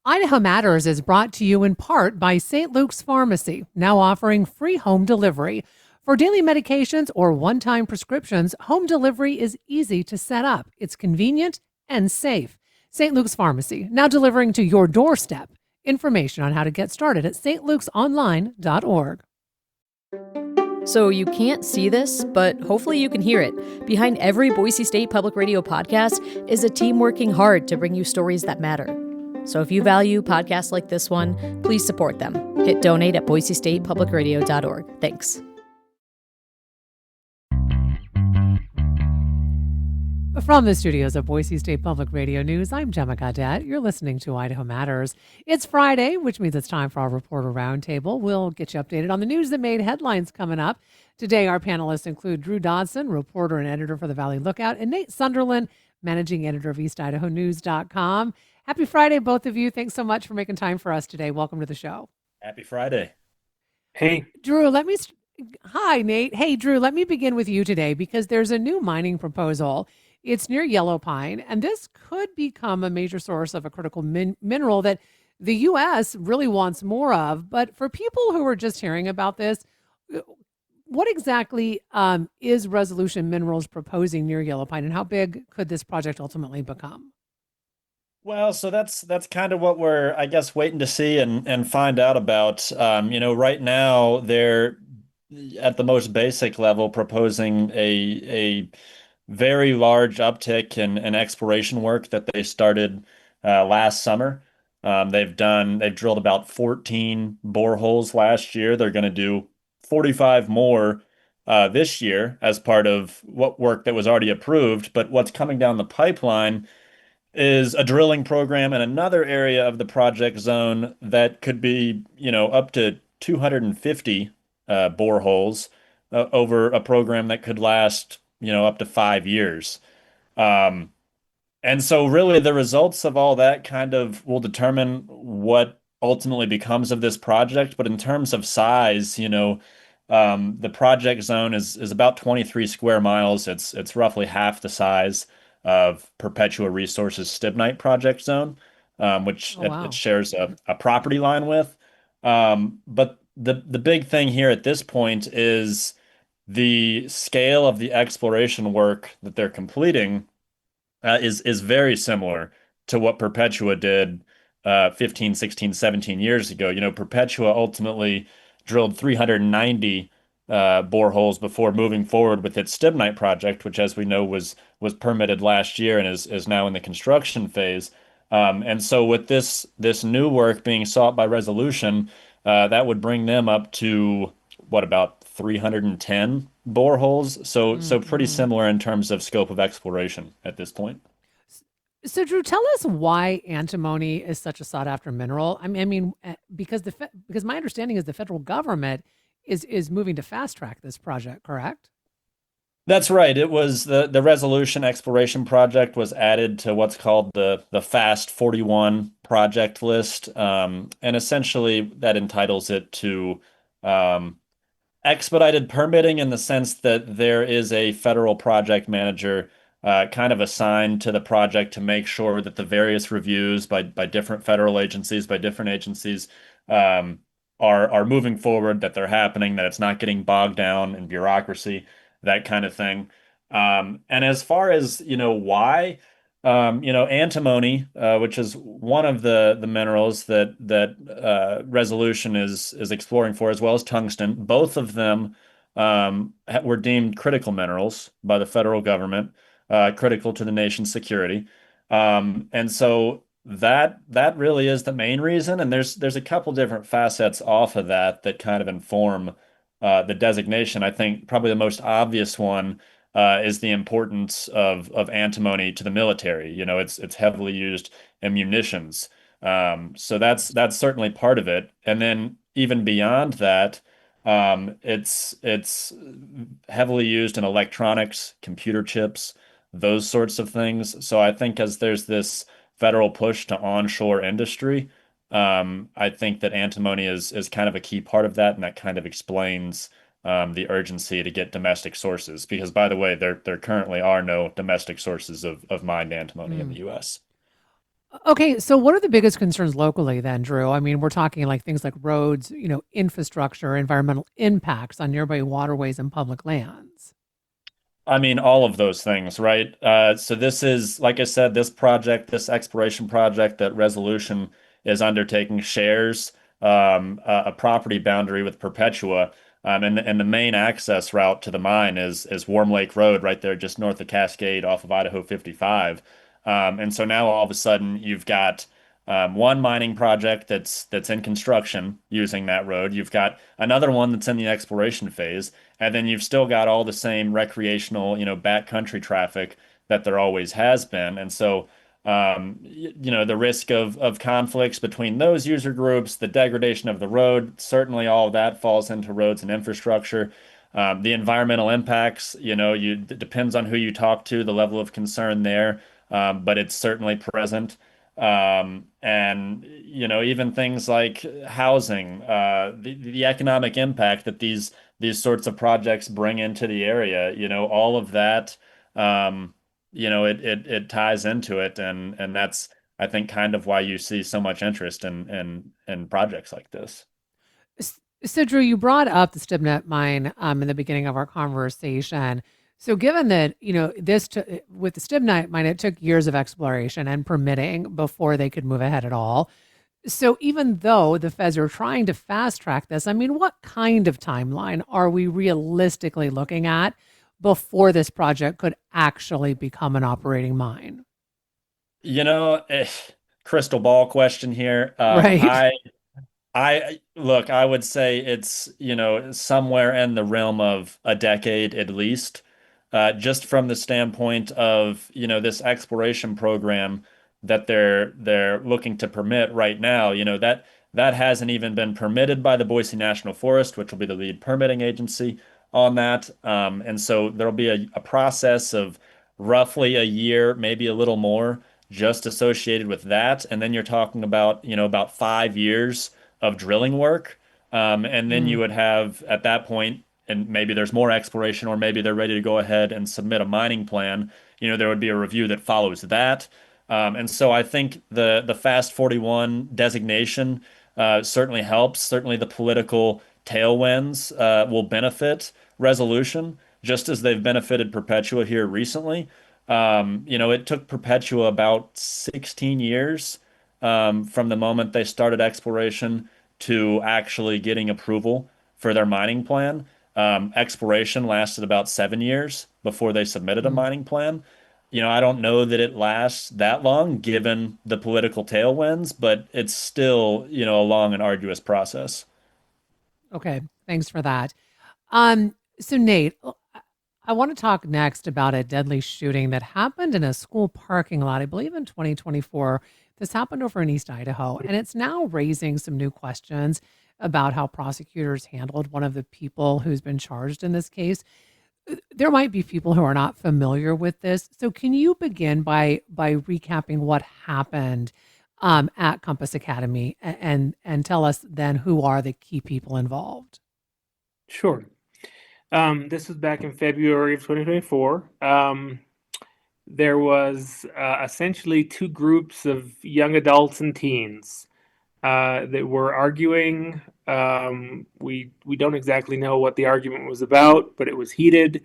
Idaho Matters is brought to you in part by St. Luke's Pharmacy, now offering free home delivery. For daily medications or one time prescriptions, home delivery is easy to set up. It's convenient and safe. St. Luke's Pharmacy, now delivering to your doorstep. Information on how to get started at stlukesonline.org. So you can't see this, but hopefully you can hear it. Behind every Boise State Public Radio podcast is a team working hard to bring you stories that matter. So if you value podcasts like this one, please support them. Hit donate at boisestatepublicradio.org. Thanks. From the studios of Boise State Public Radio News, I'm Gemma Gaudette. You're listening to Idaho Matters. It's Friday, which means it's time for our Reporter Roundtable. We'll get you updated on the news that made headlines coming up. Today, our panelists include Drew Dodson, reporter and editor for the Valley Lookout, and Nate Sunderland, managing editor of EastIdahoNews.com. Happy Friday, both of you. Thanks so much for making time for us today. Welcome to the show. Happy Friday. Hey, Drew, Hi, Nate. Hey, Drew, let me begin with you today because there's a new mining proposal. It's near Yellow Pine, and this could become a major source of a critical mineral that the U.S. really wants more of. But for people who are just hearing about this, what exactly is Resolution Minerals proposing near Yellow Pine, and how big could this project ultimately become? Well, so that's kind of what we're, I guess, waiting to see and find out about. Right now they're at the most basic level proposing a very large uptick in exploration work that they started last summer. They've drilled about 14 boreholes last year. They're going to do 45 more this year as part of what work that was already approved. But what's coming down the pipeline is a drilling program in another area of the project zone that could be, up to 250 boreholes over a program that could last, up to 5 years. Um, and so really the results of all that kind of will determine what ultimately becomes of this project. But in terms of size, the project zone is about 23 square miles. It's roughly half the size of Perpetua Resources Stibnite project zone, which Oh, it wow. shares a property line with. But the big thing here at this point is the scale of the exploration work that they're completing is very similar to what Perpetua did 15, 16, 17 years ago. Perpetua ultimately drilled 390 boreholes before moving forward with its Stibnite project, which, as we know, was permitted last year and is now in the construction phase. And so with this new work being sought by resolution, that would bring them up to what, about 310 boreholes. So pretty Mm-hmm. similar in terms of scope of exploration at this point. So, Drew, tell us why antimony is such a sought after mineral. Because because my understanding is the federal government is moving to fast track this project, correct? That's right. It was the Resolution Exploration Project was added to what's called the Fast 41 project list. And essentially that entitles it to um, expedited permitting in the sense that there is a federal project manager kind of assigned to the project to make sure that the various reviews by different federal agencies, by different agencies, um, are moving forward, that they're happening, that it's not getting bogged down in bureaucracy, that kind of thing. And as far as why, antimony, which is one of the minerals that Resolution is exploring for, as well as tungsten. Both of them were deemed critical minerals by the federal government, critical to the nation's security. And so that really is the main reason. And there's a couple different facets off of that kind of inform the designation. I think probably the most obvious one is the importance of antimony to the military. It's heavily used in munitions. So that's certainly part of it. And then even beyond that, it's heavily used in electronics, computer chips, those sorts of things. So I think as there's this federal push to onshore industry, I think that antimony is kind of a key part of that, and that kind of explains the urgency to get domestic sources. Because, by the way, there currently are no domestic sources of mined antimony in the U.S. Okay, so what are the biggest concerns locally then, Drew? I mean, we're talking like things like roads, infrastructure, environmental impacts on nearby waterways and public lands. I mean, all of those things, right? So this is, like I said, this project, this exploration project that Resolution is undertaking shares a property boundary with Perpetua, and the main access route to the mine is Warm Lake Road, right there, just north of Cascade, off of Idaho 55. And so now all of a sudden you've got one mining project that's in construction using that road. You've got another one that's in the exploration phase. And then you've still got all the same recreational, backcountry traffic that there always has been. And so, the risk of conflicts between those user groups, the degradation of the road, certainly all of that falls into roads and infrastructure. The environmental impacts, it depends on who you talk to, the level of concern there, but it's certainly present. And even things like housing, the economic impact that these sorts of projects bring into the area, all of that, it ties into it, and that's I think kind of why you see so much interest in projects like this. So, Drew, you brought up the Stibnite mine in the beginning of our conversation. So, given that with the Stibnite mine, it took years of exploration and permitting before they could move ahead at all. So, even though the feds are trying to fast track this, I mean, what kind of timeline are we realistically looking at before this project could actually become an operating mine? You know, eh, Crystal ball question here. Right. I look, I would say it's, somewhere in the realm of a decade at least, just from the standpoint of, this exploration program that they're looking to permit right now, that hasn't even been permitted by the Boise National Forest, which will be the lead permitting agency on that. And so there'll be a process of roughly a year, maybe a little more, just associated with that. And then you're talking about, about 5 years of drilling work. And then you Mm, would have at that point, and maybe there's more exploration, or maybe they're ready to go ahead and submit a mining plan. There would be a review that follows that. And so I think the Fast 41 designation certainly helps. Certainly the political tailwinds will benefit Resolution, just as they've benefited Perpetua here recently. It took Perpetua about 16 years from the moment they started exploration to actually getting approval for their mining plan. Exploration lasted about 7 years before they submitted a mm. mining plan. I don't know that it lasts that long given the political tailwinds, but it's still, a long and arduous process. Okay. Thanks for that. So Nate, I want to talk next about a deadly shooting that happened in a school parking lot, I believe in 2024. This happened over in East Idaho, and it's now raising some new questions about how prosecutors handled one of the people who's been charged in this case. There might be people who are not familiar with this. So can you begin by recapping what happened at Compass Academy and tell us then who are the key people involved? Sure. This was back in February of 2024. There was essentially two groups of young adults and teens that were arguing. We don't exactly know what the argument was about, but it was heated.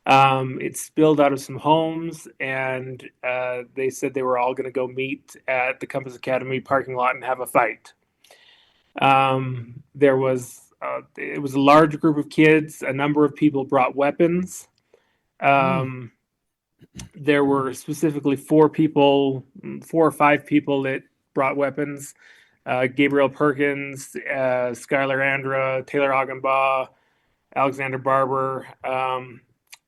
It spilled out of some homes, and they said they were all going to go meet at the Compass Academy parking lot and have a fight. It was a large group of kids. A number of people brought weapons. Mm, Um, there were specifically four or five people that brought weapons. Gabriel Perkins, Skylar Andra, Taylor Hagenbaugh, Alexander Barber,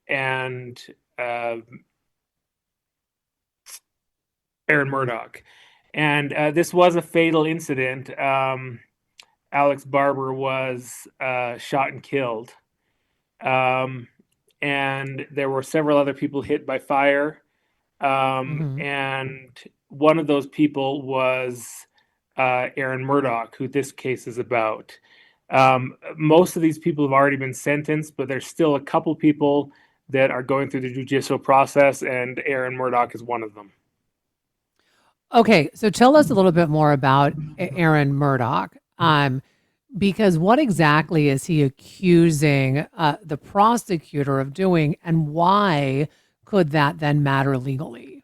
and Aaron Murdoch. And this was a fatal incident. Alex Barber was shot and killed. Um, and there were several other people hit by fire. mhm. And one of those people was Aaron Murdoch, who this case is about. Most of these people have already been sentenced, but there's still a couple people that are going through the judicial process, and Aaron Murdoch is one of them. Okay, so tell us a little bit more about Aaron Murdoch. Because what exactly is he accusing the prosecutor of doing, and why could that then matter legally?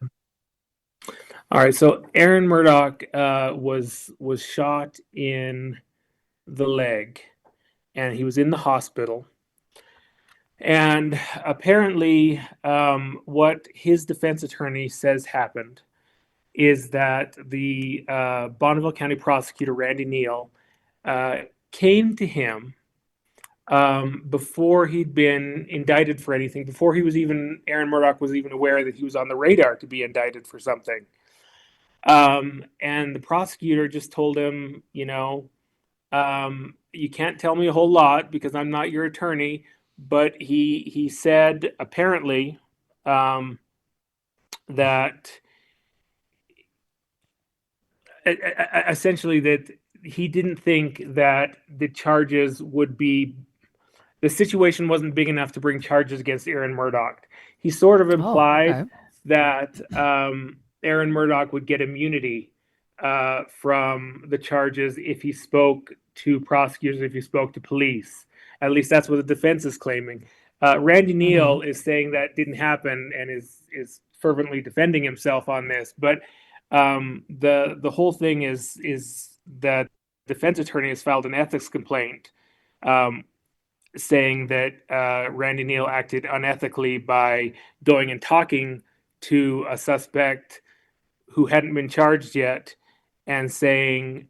All right, so Aaron Murdoch was shot in the leg, and he was in the hospital. And apparently, what his defense attorney says happened is that the Bonneville County prosecutor, Randy Neal, uh, came to him before he'd been indicted for anything, before Aaron Murdoch was even aware that he was on the radar to be indicted for something. And the prosecutor just told him, you can't tell me a whole lot because I'm not your attorney. But he said apparently that essentially that he didn't think that the situation wasn't big enough to bring charges against Aaron Murdoch. He sort of Oh, implied okay. that Aaron Murdoch would get immunity from the charges if he spoke to prosecutors, if he spoke to police. At least that's what the defense is claiming. Randy Hmm. Neal is saying that didn't happen and is fervently defending himself on this. But the whole thing is that defense attorney has filed an ethics complaint um, saying that Randy Neal acted unethically by going and talking to a suspect who hadn't been charged yet and saying,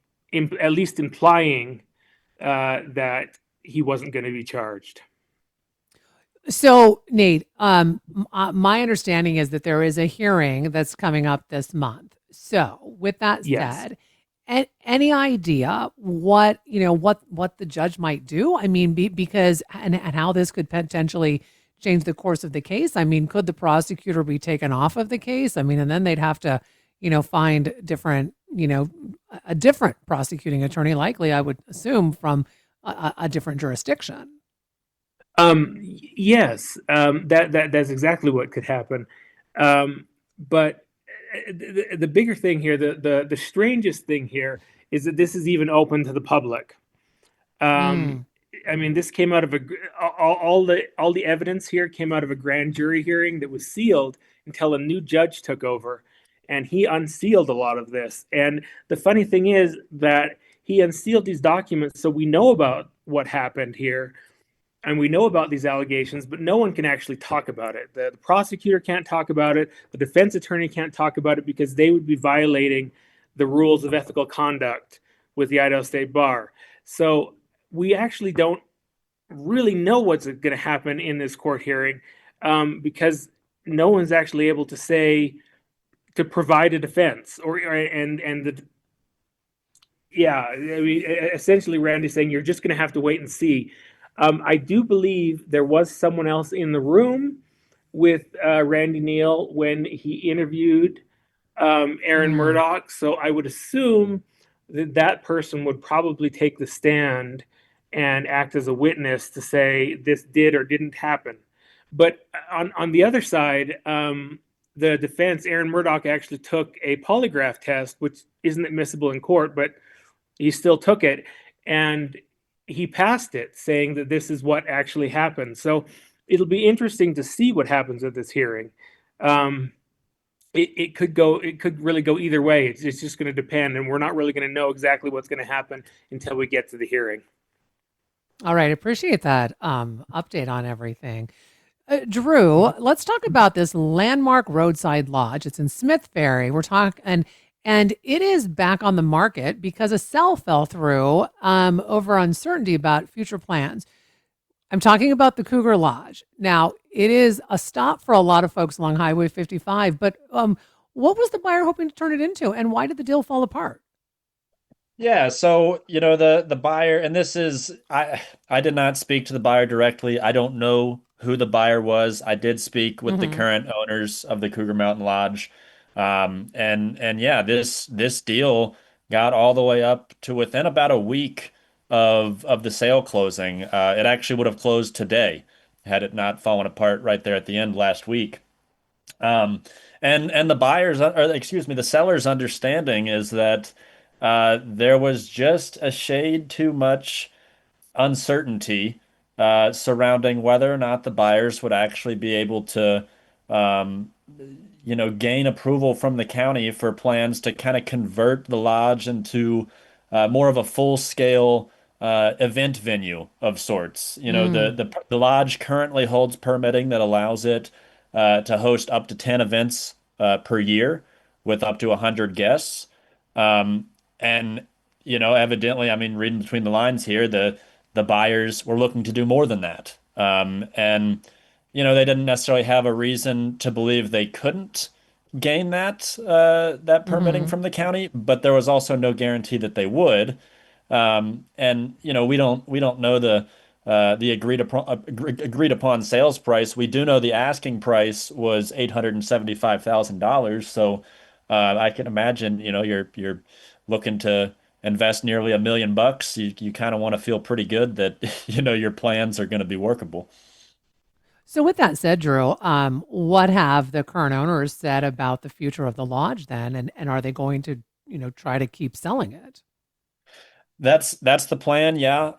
at least implying, that he wasn't going to be charged. So, Nate, my understanding is that there is a hearing that's coming up this month. So, with that Yes. said, any idea what the judge might do? I mean, because and how this could potentially change the course of the case. I mean, could the prosecutor be taken off of the case? I mean, and then they'd have to, find different, a different prosecuting attorney, likely, I would assume, from a different jurisdiction. Yes, that's exactly what could happen. But the bigger thing here, the strangest thing here, is that this is even open to the public. Um, Mm. I mean, this came out of all the evidence here came out of a grand jury hearing that was sealed until a new judge took over, and he unsealed a lot of this. And the funny thing is that he unsealed these documents, so we know about what happened here, and we know about these allegations, but no one can actually talk about it. The prosecutor can't talk about it. The defense attorney can't talk about it because they would be violating the rules of ethical conduct with the Idaho State Bar. So we actually don't really know what's going to happen in this court hearing because no one's actually able to say to provide a defense and the yeah, I mean, essentially, Randy's saying you're just going to have to wait and see. I do believe there was someone else in the room with Randy Neal when he interviewed Aaron Mm. Murdoch. So I would assume that that person would probably take the stand and act as a witness to say this did or didn't happen. But on the other side, the defense, Aaron Murdoch, actually took a polygraph test, which isn't admissible in court, but he still took it and he passed it, saying that this is what actually happened. So it'll be interesting to see what happens at this hearing. Um, it could really go either way. It's just going to depend, and we're not really going to know exactly what's going to happen until we get to the hearing. All right, appreciate that update on everything. Drew, let's talk about this landmark roadside lodge. It's in Smith Ferry. We're talking and it is back on the market because a sale fell through over uncertainty about future plans. I'm talking about the Cougar Lodge. Now, it is a stop for a lot of folks along Highway 55, but what was the buyer hoping to turn it into, and why did the deal fall apart? Yeah, so the buyer, and this is I did not speak to the buyer directly. I don't know who the buyer was. I did speak with the Hmm. current owners of the Cougar Mountain Lodge. And yeah, this deal got all the way up to within about a week of the sale closing. It actually would have closed today had it not fallen apart right there at the end last week. Um, And the buyers, or excuse me, the seller's understanding is that there was just a shade too much uncertainty surrounding whether or not the buyers would actually be able to, um, gain approval from the county for plans to kind of convert the lodge into more of a full-scale event venue of sorts. Mm, The lodge currently holds permitting that allows it to host up to 10 events per year with up to 100 guests. Um, and evidently, I mean, reading between the lines here, the buyers were looking to do more than that. And they didn't necessarily have a reason to believe they couldn't gain that permitting hmm. from the county, but there was also no guarantee that they would. And we don't know the agreed upon sales price. We do know the asking price was $875,000. So I can imagine, you're looking to invest nearly $1 million. You kind of want to feel pretty good that your plans are going to be workable. So, with that said, Drew, what have the current owners said about the future of the lodge then? And are they going to, try to keep selling it? That's the plan, yeah.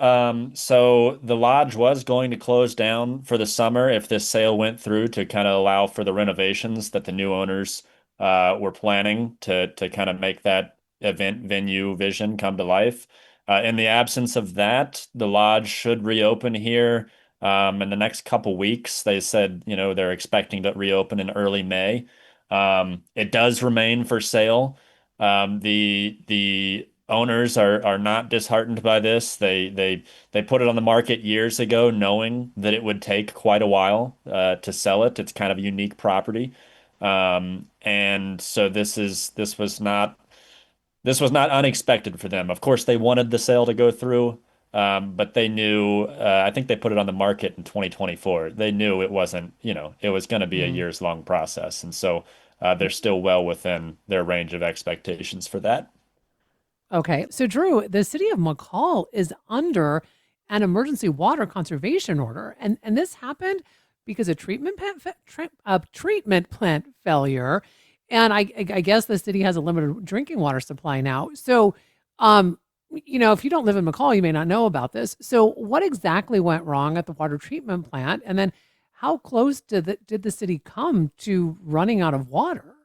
So the lodge was going to close down for the summer if this sale went through to kind of allow for the renovations that the new owners were planning to kind of make that event venue vision come to life. In the absence of that, the lodge should reopen here in the next couple weeks. They said, they're expecting to reopen in early May. It does remain for sale. The owners are not disheartened by this. They put it on the market years ago, knowing that it would take quite a while to sell it. It's kind of a unique property, and so this was not unexpected for them. Of course, they wanted the sale to go through, but they knew. I think they put it on the market in 2024. They knew it wasn't. It was going to be a Mm. years long process, and so they're still well within their range of expectations for that. Okay. So, Drew, the city of McCall is under an emergency water conservation order. And this happened because of treatment plant failure. And I guess the city has a limited drinking water supply now. So, um, if you don't live in McCall, you may not know about this. So, what exactly went wrong at the water treatment plant? And then how close did the city come to running out of water?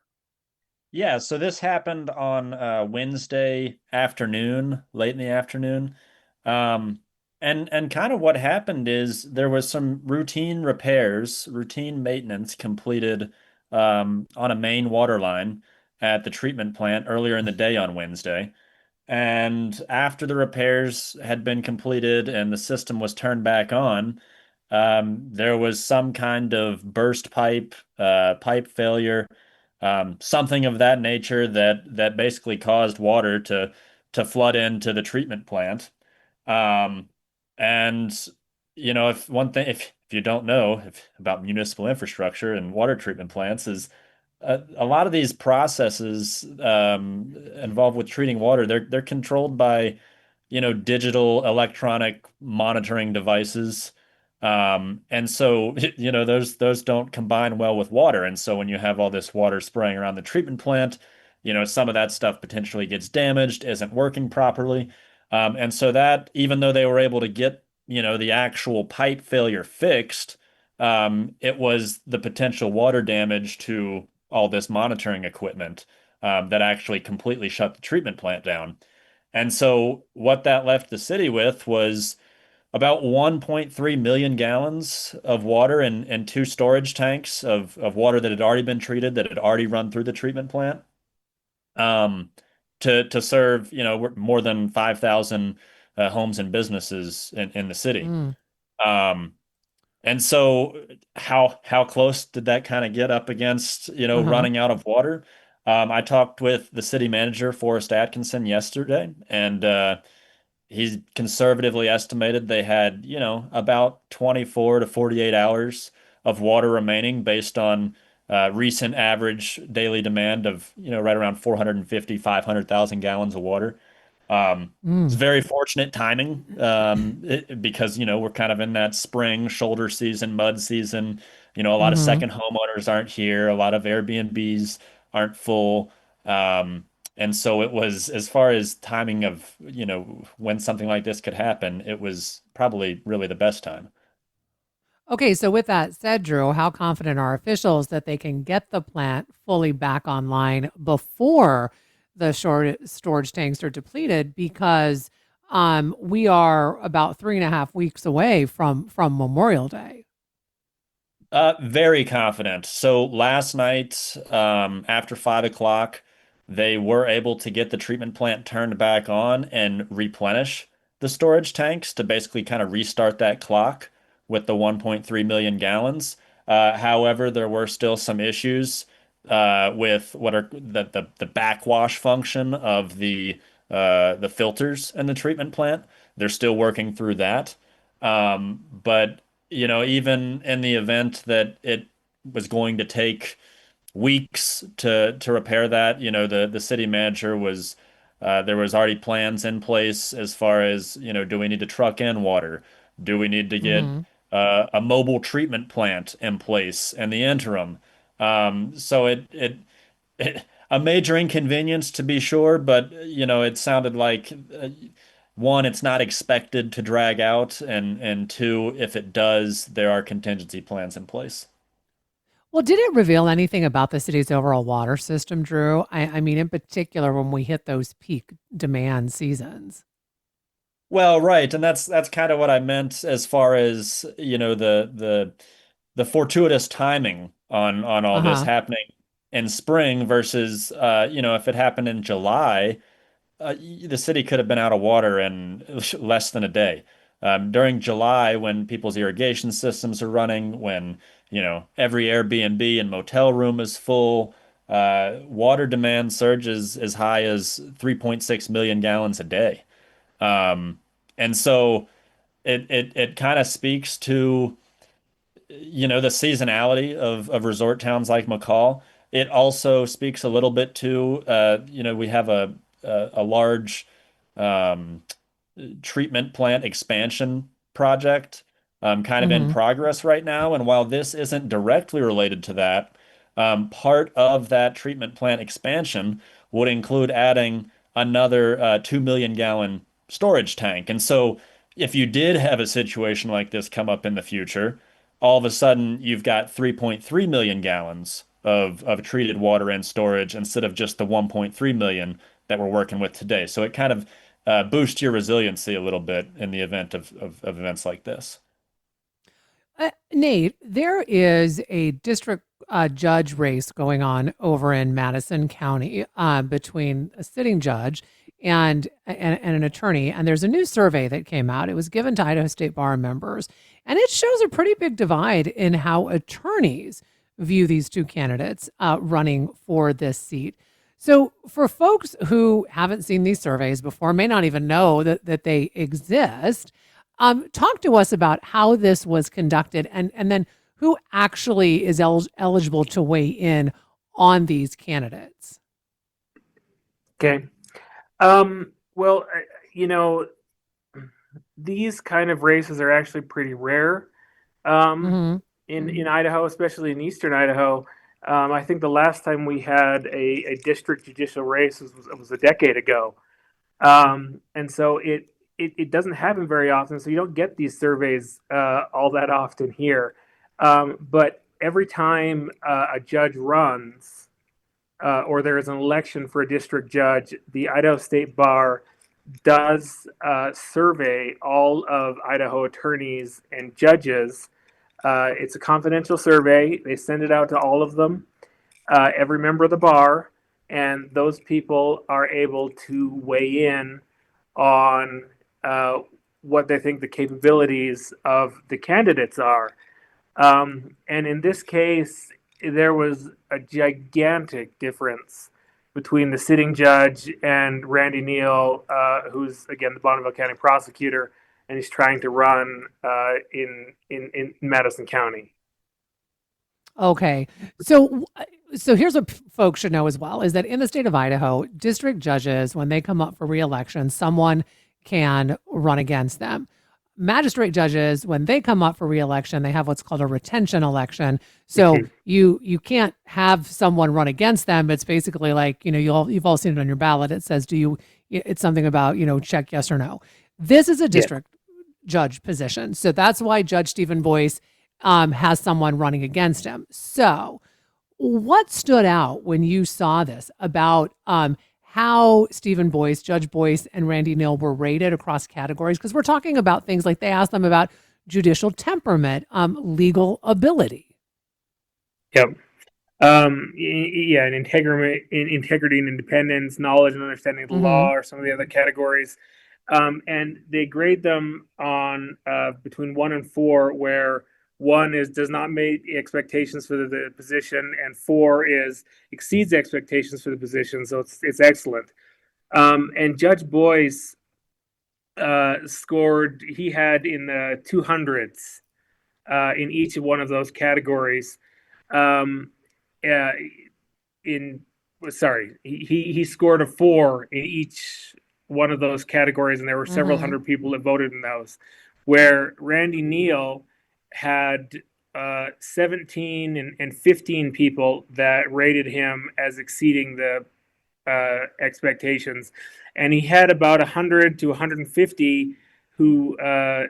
Yeah, so this happened on Wednesday afternoon, late in the afternoon. Um, and kind of what happened is there was some routine repairs, routine maintenance completed on a main water line at the treatment plant earlier in the day on Wednesday. And after the repairs had been completed and the system was turned back on, there was some kind of burst pipe failure, something of that nature that basically caused water to flood into the treatment plant. Um, and if one thing, if you don't know about municipal infrastructure and water treatment plants, is a lot of these processes involved with treating water, they're controlled by, digital electronic monitoring devices. And so, those don't combine well with water. And so when you have all this water spraying around the treatment plant, some of that stuff potentially gets damaged, isn't working properly. And so that, even though they were able to get, the actual pipe failure fixed, it was the potential water damage to all this monitoring equipment that actually completely shut the treatment plant down. And so what that left the city with was about 1.3 million gallons of water and two storage tanks of water that had already been treated, that had already run through the treatment plant, um, to serve, more than 5,000 homes and businesses in the city. Mm, Um, and so how close did that kind of get up against, uh-huh. running out of water? I talked with the city manager, Forrest Atkinson, yesterday, and he conservatively estimated they had, about 24 to 48 hours of water remaining based on recent average daily demand of, right around 450, 500,000 gallons of water. It's Mm. very fortunate timing because we're kind of in that spring shoulder season, mud season. A lot of Hmm. second homeowners aren't here. A lot of Airbnbs aren't full. And so it was, as far as timing of, when something like this could happen, it was probably really the best time. Okay, so with that said, Drew, how confident are officials that they can get the plant fully back online before the storage tanks are depleted? Because we are about 3.5 weeks away from Memorial Day. Very confident. So last night, after 5 o'clock, they were able to get the treatment plant turned back on and replenish the storage tanks to basically kind of restart that clock with the 1.3 million gallons. However, there were still some issues with what are the backwash function of the filters in the treatment plant. They're still working through that. But even in the event that it was going to take weeks to repair that, the city manager was there was already plans in place as far as, do we need to truck in water? Do we need to get Hmm. a mobile treatment plant in place in the interim? So a major inconvenience to be sure, but it sounded like one, it's not expected to drag out, and two, if it does, there are contingency plans in place. Well, did it reveal anything about the city's overall water system, Drew? I mean, in particular, when we hit those peak demand seasons. Well, right, and that's kind of what I meant as far as, the fortuitous timing on all Uh this huh. happening in spring versus if it happened in July. The city could have been out of water in less than a day. During July, when people's irrigation systems are running, when every Airbnb and motel room is full, water demand surges as high as 3.6 million gallons a day. Um, and so it kind of speaks to the seasonality of resort towns like McCall. It also speaks a little bit to we have a large um, treatment plant expansion project kind of in Hmm. progress right now. And while this isn't directly related to that, part of that treatment plant expansion would include adding another 2 million gallon storage tank. And so if you did have a situation like this come up in the future, all of a sudden you've got 3.3 million gallons of treated water in storage instead of just the 1.3 million that we're working with today. So it kind of boost your resiliency a little bit in the event of events like this. Nate, there is a district judge race going on over in Madison County between a sitting judge and an attorney. And there's a new survey that came out. It was given to Idaho State Bar members, and it shows a pretty big divide in how attorneys view these two candidates running for this seat. So, for folks who haven't seen these surveys before, may not even know that they exist, talk to us about how this was conducted and then who actually is eligible to weigh in on these candidates. Okay. Well, these kind of races are actually pretty rare um, Hmm. in Idaho, especially in eastern Idaho. I think the last time we had a district judicial race was a decade ago. And so it doesn't happen very often. So you don't get these surveys all that often here. But every time a judge runs or there is an election for a district judge, the Idaho State Bar does survey all of Idaho attorneys and judges. It's a confidential survey. They send it out to all of them, every member of the bar, and those people are able to weigh in on what they think the capabilities of the candidates are. And in this case, there was a gigantic difference between the sitting judge and Randy Neal, who's again the Bonneville County prosecutor, and he's trying to run in Madison County. Okay. So here's what folks should know as well is that in the state of Idaho, district judges, when they come up for reelection, someone can run against them. magistrate judges, when they come up for reelection, they have what's called a retention election. So you can't have someone run against them. It's basically like, you've all seen it on your ballot. It says, it's something about, check yes or no. This is a district judge position. So that's why Judge Stephen Boyce has someone running against him. So what stood out when you saw this about how Stephen Boyce, Judge Boyce, and Randy Neal were rated across categories? Because we're talking about things like they asked them about judicial temperament, legal ability. Yep. And integrity and independence, knowledge and understanding of the law, or some of the other categories. And they grade them on between 1 and 4, where 1 does not meet expectations for the position, and 4 exceeds expectations for the position. So it's excellent. And Judge Boyce scored, he had in the 200s in each one of those categories. He scored a 4 in each one of those categories, and there were several hundred people that voted in those. Where Randy Neal had 17 and 15 people that rated him as exceeding the expectations, and he had about 100 to 150 who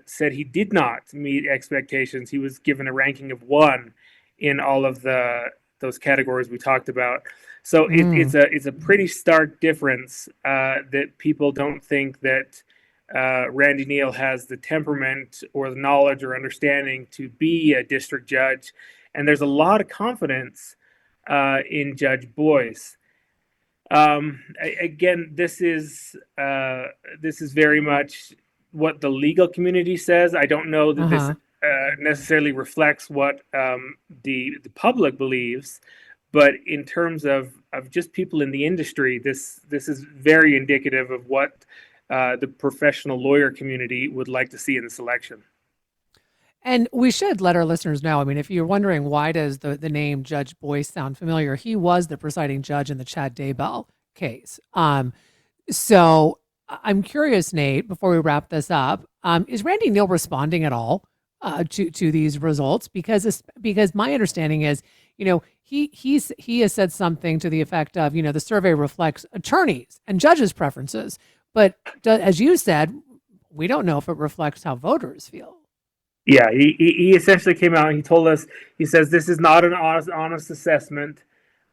said he did not meet expectations. He was given a ranking of 1 in all of those categories we talked about. So it's a pretty stark difference that people don't think that Randy Neal has the temperament or the knowledge or understanding to be a district judge. And there's a lot of confidence in Judge Boyce. Again, this is very much what the legal community says. I don't know that this necessarily reflects what the public believes, but in terms of just people in the industry, this is very indicative of what the professional lawyer community would like to see in this election. And we should let our listeners know, I mean, if you're wondering why does the name Judge Boyce sound familiar, he was the presiding judge in the Chad Daybell case. So I'm curious, Nate, before we wrap this up, is Randy Neal responding at all to these results? Because my understanding is, he has said something to the effect of, the survey reflects attorneys and judges' preferences, but as you said, we don't know if it reflects how voters feel. Yeah, he essentially came out and he told us, he says this is not an honest assessment,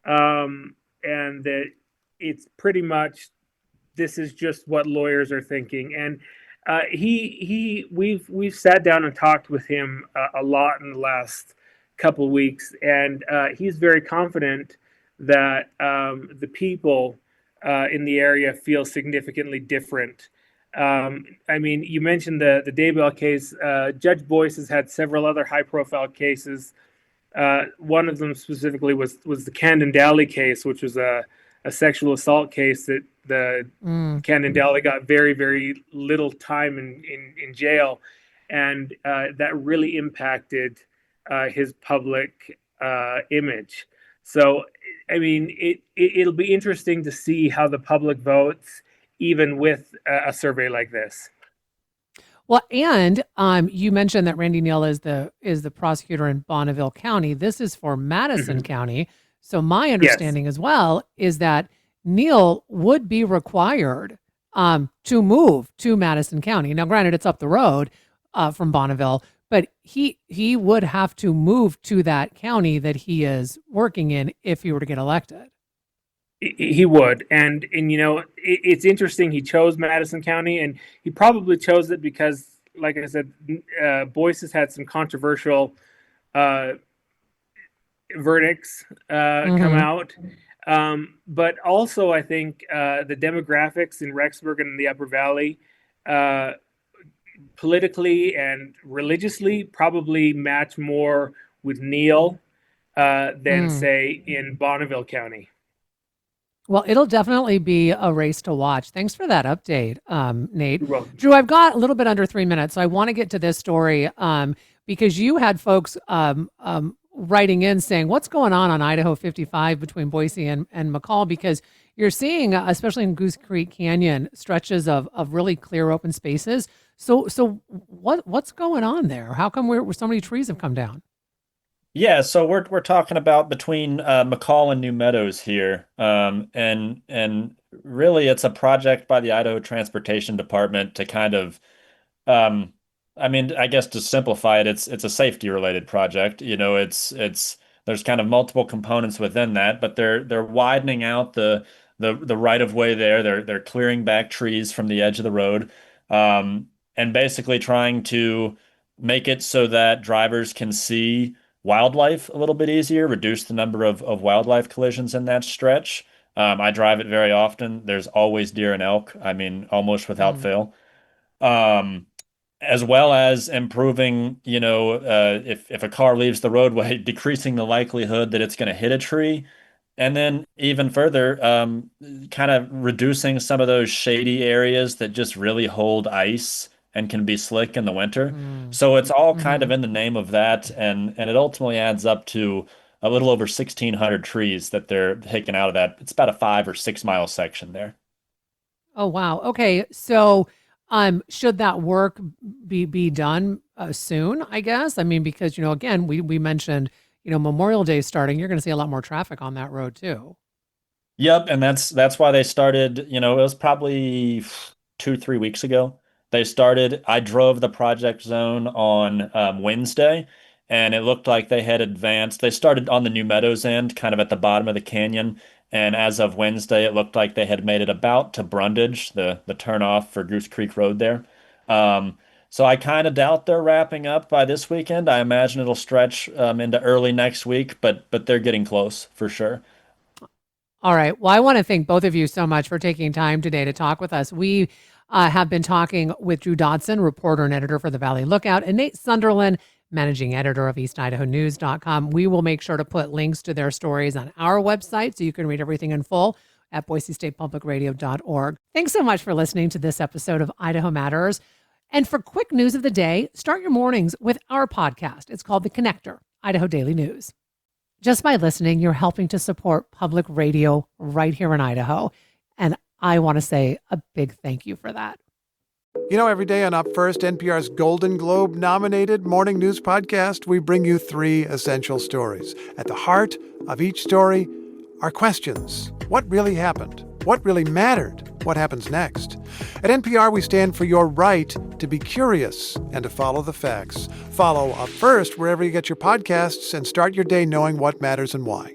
and that it's pretty much, this is just what lawyers are thinking. And we've sat down and talked with him a lot in the last couple of weeks, and he's very confident that the people in the area feel significantly different. I mean, you mentioned the Daybell case. Judge Boyce has had several other high-profile cases. One of them specifically was the Camden Daly case, which was a sexual assault case that the Camden Daly got very, very little time in jail, and that really impacted his public image. So, I mean, it'll be interesting to see how the public votes, even with a survey like this. Well, and you mentioned that Randy Neal is the prosecutor in Bonneville County. This is for Madison County. So my understanding as well is that Neal would be required to move to Madison County. Now, granted, it's up the road from Bonneville, but he would have to move to that county that he is working in if he were to get elected. He would, and it's interesting. He chose Madison County, and he probably chose it because, like I said, Boyce has had some controversial verdicts come out. But also, I think the demographics in Rexburg and the Upper Valley, politically and religiously, probably match more with Neal than, say, in Bonneville County. Well, it'll definitely be a race to watch. Thanks for that update, Nate. You're welcome. Drew, I've got a little bit under 3 minutes, so I want to get to this story because you had folks writing in saying, what's going on Idaho 55 between Boise and McCall? Because you're seeing, especially in Goose Creek Canyon, stretches of really clear open spaces. So what's going on there? How come where so many trees have come down? Yeah, so we're talking about between McCall and New Meadows here, and really it's a project by the Idaho Transportation Department to kind of Um, I mean, I guess to simplify it, it's a safety related project. It's there's kind of multiple components within that, but they're widening out the right of way there. They're clearing back trees from the edge of the road, and basically trying to make it so that drivers can see wildlife a little bit easier, reduce the number of wildlife collisions in that stretch. I drive it very often. There's always deer and elk. I mean, almost without Mm. fail. Um, as well as improving, if a car leaves the roadway, decreasing the likelihood that it's going to hit a tree. And then even further, kind of reducing some of those shady areas that just really hold ice and can be slick in the winter. Mm. So it's all kind of Hmm. in the name of that, and it ultimately adds up to a little over 1,600 trees that they're taking out of that. It's about a 5 or 6 mile section there. Oh, wow. Okay. So, should that work be done soon, I guess? I mean, because, again, we mentioned, Memorial Day starting, you're going to see a lot more traffic on that road too. Yep, and that's why they started, it was probably 2, 3 weeks ago. They started, I drove the project zone on Wednesday, and it looked like they had advanced. They started on the New Meadows end, kind of at the bottom of the canyon, and as of Wednesday, it looked like they had made it about to Brundage, the turnoff for Goose Creek Road there. Um, so I kind of doubt they're wrapping up by this weekend. I imagine it'll stretch into early next week, but they're getting close for sure. All right. Well, I want to thank both of you so much for taking time today to talk with us. We have been talking with Drew Dodson, reporter and editor for the Valley Lookout, and Nate Sunderland, managing editor of EastIdahoNews.com. We will make sure to put links to their stories on our website so you can read everything in full at BoiseStatePublicRadio.org. Thanks so much for listening to this episode of Idaho Matters. And for quick news of the day, start your mornings with our podcast. It's called The Connector, Idaho Daily News. Just by listening, you're helping to support public radio right here in Idaho. And I want to say a big thank you for that. Every day on Up First, NPR's Golden Globe nominated morning news podcast, we bring you 3 essential stories. At the heart of each story are questions. What really happened? What really mattered? What happens next? At NPR, we stand for your right to be curious and to follow the facts. Follow Up First wherever you get your podcasts and start your day knowing what matters and why.